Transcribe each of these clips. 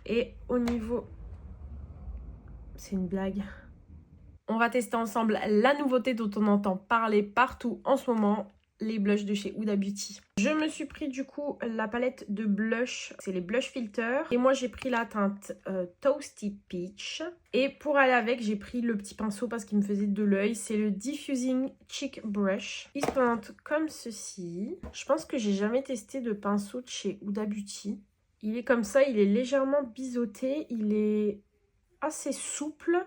Et au niveau... C'est une blague. On va tester ensemble la nouveauté dont on entend parler partout en ce moment, les blushs de chez Huda Beauty. Je me suis pris du coup la palette de blush, c'est les Blush Filter. Et moi j'ai pris la teinte Toasty Peach. Et pour aller avec, j'ai pris le petit pinceau parce qu'il me faisait de l'œil. C'est le Diffusing Cheek Brush. Il se présente comme ceci. Je pense que j'ai jamais testé de pinceau de chez Huda Beauty. Il est comme ça, il est légèrement biseauté, il est assez souple.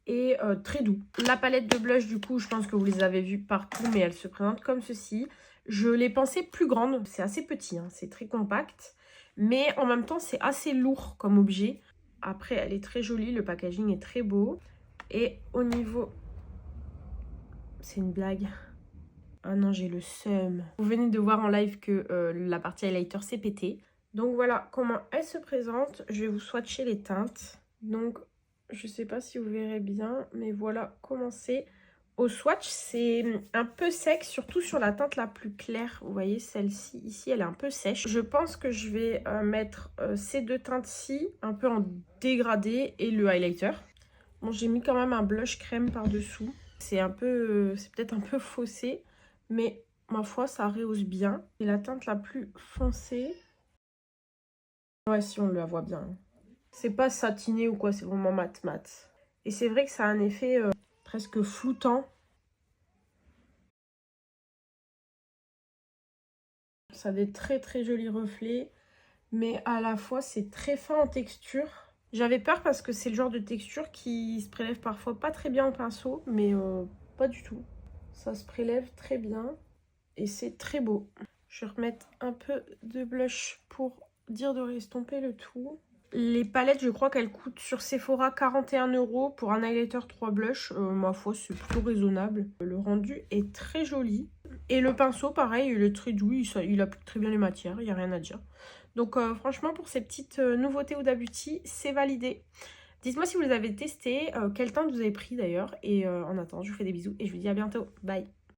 Et très doux. La palette de blush, du coup, je pense que vous les avez vues partout, mais elle se présente comme ceci. Je l'ai pensée plus grande, c'est assez petit, hein, c'est très compact. Mais en même temps, c'est assez lourd comme objet. Après, elle est très jolie, le packaging est très beau. Et au niveau... C'est une blague. Ah non, j'ai le seum. Vous venez de voir en live que la partie highlighter s'est pétée. Donc voilà comment elle se présente. Je vais vous swatcher les teintes. Donc... Je ne sais pas si vous verrez bien, mais voilà comment c'est. Au swatch, c'est un peu sec, surtout sur la teinte la plus claire. Vous voyez, celle-ci, ici, elle est un peu sèche. Je pense que je vais mettre ces deux teintes-ci, un peu en dégradé, et le highlighter. Bon, j'ai mis quand même un blush crème par-dessous. C'est peut-être un peu faussé, mais ma foi, ça rehausse bien. Et la teinte la plus foncée... Ouais, si on la voit bien. C'est pas satiné ou quoi, c'est vraiment mat. Et c'est vrai que ça a un effet presque floutant. Ça a des très très jolis reflets. Mais à la fois, c'est très fin en texture. J'avais peur parce que c'est le genre de texture qui se prélève parfois pas très bien au pinceau. Mais pas du tout. Ça se prélève très bien. Et c'est très beau. Je vais remettre un peu de blush pour dire de restomper le tout. Les palettes, je crois qu'elles coûtent sur Sephora 41 € pour un highlighter 3 blushs. Ma foi, c'est plutôt raisonnable. Le rendu est très joli. Et le pinceau, pareil, il est très doux. Il applique très bien les matières. Il n'y a rien à dire. Donc, franchement, pour ces petites nouveautés Huda Beauty, c'est validé. Dites-moi si vous les avez testées, quelle teinte vous avez pris d'ailleurs. Et en attendant, je vous fais des bisous et je vous dis à bientôt. Bye!